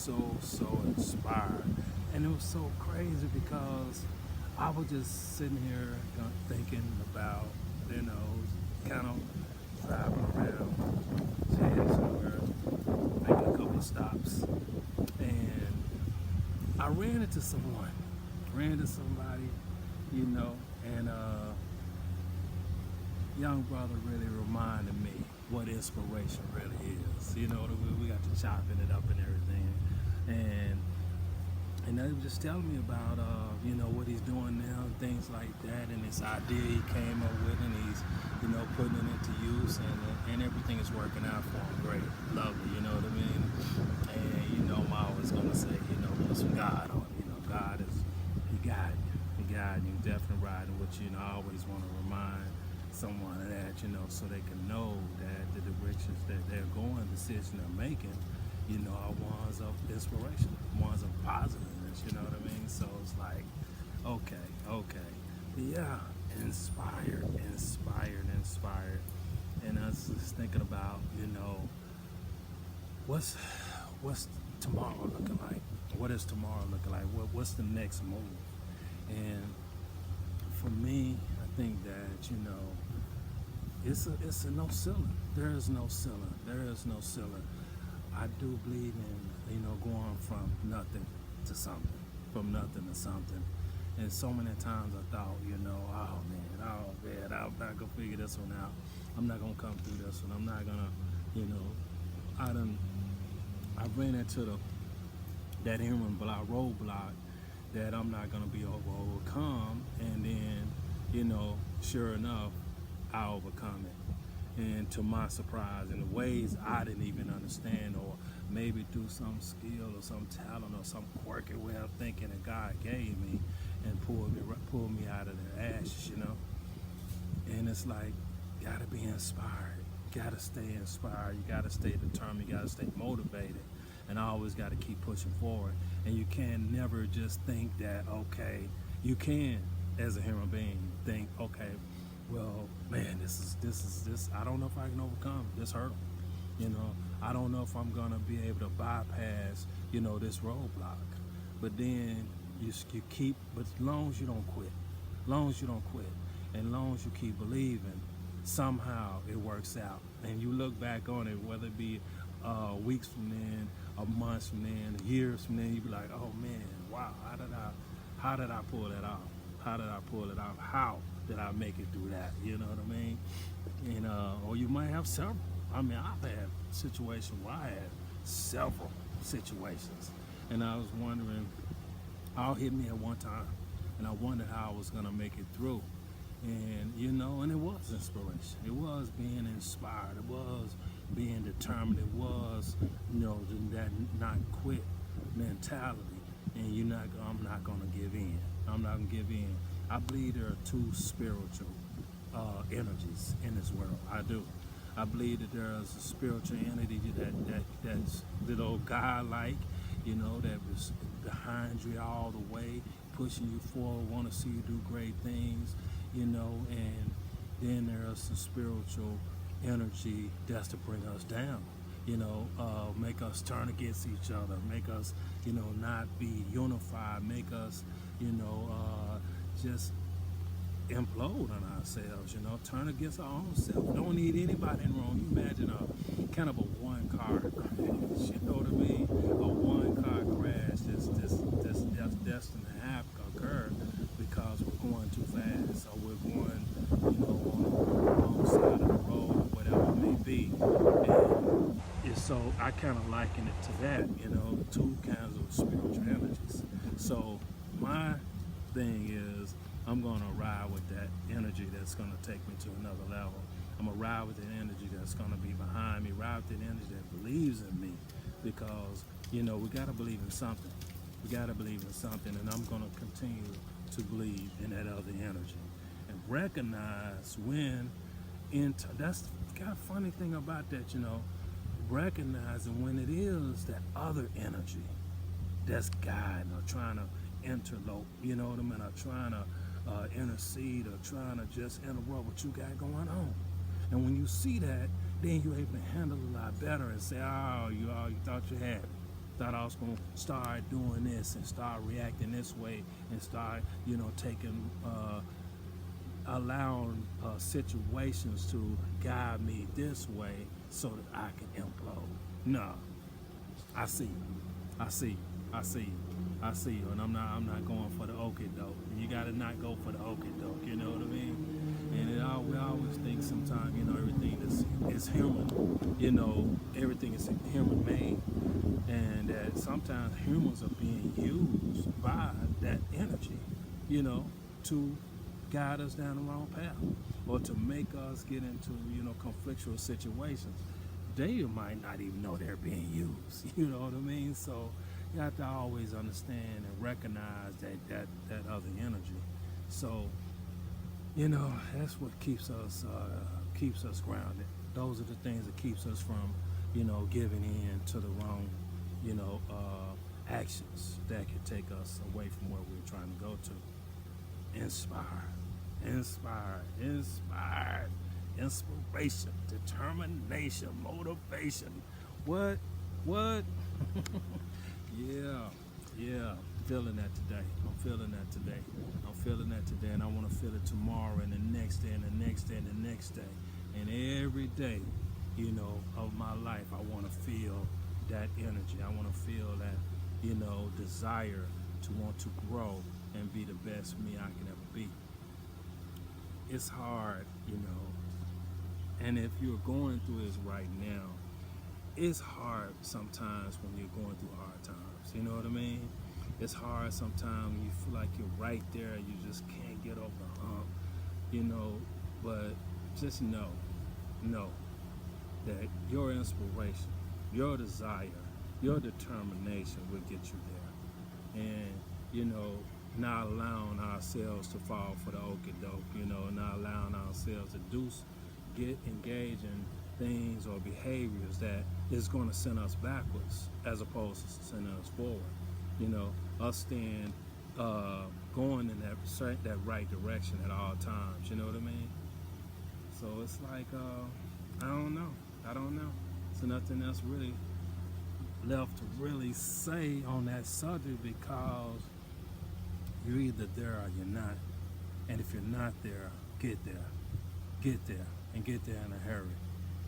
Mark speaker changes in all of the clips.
Speaker 1: so inspired. And it was so crazy because I was just sitting here thinking about, you know, kind of driving around, heading somewhere, making a couple of stops. And I ran into somebody, you know, and young brother really reminded me what inspiration really is. You know, we got to chopping it up and everything, and they were just telling me about you know what he's doing now and things like that, and this idea he came up with, and he's putting it into use, and everything is working out for him. Great, lovely. You know what I mean? And I'm always gonna say, put some God on. God is he guiding you, definitely riding with you. I always want to remind someone of that, so they can know that the directions that they're going, the decisions they're making, are ones of inspiration, ones of positiveness, you know what I mean? So it's like, okay. Yeah, inspired. And I was just thinking about, what's tomorrow looking like? What is tomorrow looking like? What's the next move? And for me, I think that, it's a no ceiling. There is no ceiling. I do believe in, going from nothing to something, And so many times I thought, oh man, I'm not gonna figure this one out. I'm not gonna come through this one. I'm not gonna, I ran into that human roadblock that I'm not gonna be overcome, and then, sure enough, I overcome it. And to my surprise, in ways I didn't even understand, or maybe through some skill or some talent or some quirky way of thinking that God gave me, and pulled me out of the ashes, And it's like, gotta be inspired, gotta stay inspired, you gotta stay determined, you gotta stay motivated, and I always gotta keep pushing forward. And you can never just think that, okay, you can, as a human being, think, okay, well, man, this I don't know if I can overcome this hurdle. I don't know if I'm gonna be able to bypass, this roadblock. But then you keep, but as long as you don't quit, and long as you keep believing, somehow it works out. And you look back on it, whether it be weeks from then, a months from then, years from then, you be like, oh man, wow, how did I pull that off? How did I make it through that? You know what I mean? And or you might have several. I mean, I've had situations where I had several situations, and I was wondering, all hit me at one time, and I wondered how I was gonna make it through. And and it was inspiration. It was being inspired. It was being determined. It was, that not quit mentality. And I'm not gonna give in. I believe there are two spiritual energies in this world. I do. I believe that there is a spiritual entity that's little God-like, that was behind you all the way, pushing you forward, want to see you do great things, and then there's the spiritual energy that's to bring us down, make us turn against each other, make us, not be unified, make us, just implode on ourselves, turn against our own self. Don't need anybody in the wrong. You imagine a kind of a one-car crash, you know what I mean? A one-car crash that's destined to have occur because we're going too fast, or we're going, on the wrong side of the road, whatever it may be. And so I kind of liken it to that, two kinds of spiritual energies. So my thing is, I'm going to ride with that energy that's going to take me to another level. I'm going to ride with the energy that's going to be behind me, ride with the energy that believes in me, because, we got to believe in something. We got to believe in something, and I'm going to continue to believe in that other energy and recognize when, that's kind of funny thing about that, recognizing when it is that other energy that's guiding or trying to interlope, you know what I mean, or trying to intercede, or trying to just interrupt what you got going on. And when you see that, then you're able to handle it a lot better and say, oh, you thought you had it. Thought I was gonna start doing this and start reacting this way and start, taking, allowing situations to guide me this way so that I can implode. No, I see, I see, I see, I see you, and I'm not going for the okie doke. You gotta not go for the okie doke. You know what I mean? And we always think sometimes, everything is human. Everything is human made, and that sometimes humans are being used by that energy, to guide us down the wrong path or to make us get into, conflictual situations. They might not even know they're being used. You know what I mean? So you have to always understand and recognize that other energy. So that's what keeps us grounded. Those are the things that keeps us from, giving in to the wrong, actions that could take us away from where we're trying to go to. Inspired, inspiration, determination, motivation. What? Yeah. Feeling that today. I'm feeling that today, and I want to feel it tomorrow and the next day and the next day and the next day. And every day, of my life, I want to feel that energy. I want to feel that, desire to want to grow and be the best me I can ever be. It's hard, and if you're going through this right now, it's hard sometimes when you're going through hard times. You know what I mean? It's hard sometimes when you feel like you're right there, you just can't get over the hump, but just know that your inspiration, your desire, your determination will get you there. And, not allowing ourselves to fall for the okie doke, not allowing ourselves to get engaged in things or behaviors that is going to send us backwards as opposed to sending us forward. Us staying going in that right direction at all times. You know what I mean? So it's like I don't know. So nothing else really left to really say on that subject because you're either there or you're not. And if you're not there, get there, and get there in a hurry.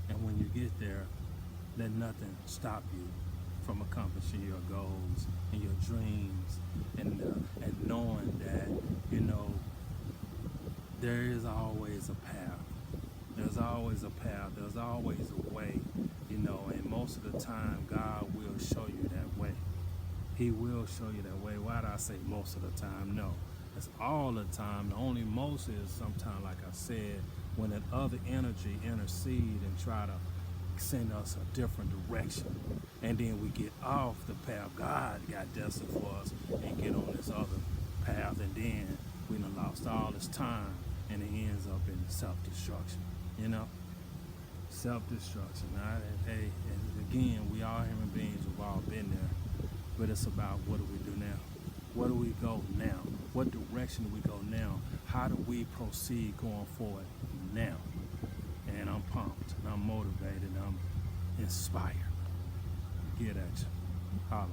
Speaker 1: And when you get there, let nothing stop you from accomplishing your goals and your dreams, and knowing that there is always a path. There's always a path. There's always a way. And most of the time, God will show you that way. He will show you that way. Why do I say most of the time? No, it's all the time. The only most is sometimes, like I said, when that other energy intercede and try to send us a different direction, and then we get off the path God got destined for us and get on this other path, and then we done lost all this time, and it ends up in self-destruction. Self-destruction. Hey, and again, we all human beings. We've all been there, but it's about what do we do now? Where do we go now? What direction do we go now? How do we proceed going forward now? And I'm pumped, and I'm motivated, and I'm inspired. Get at you. Holla.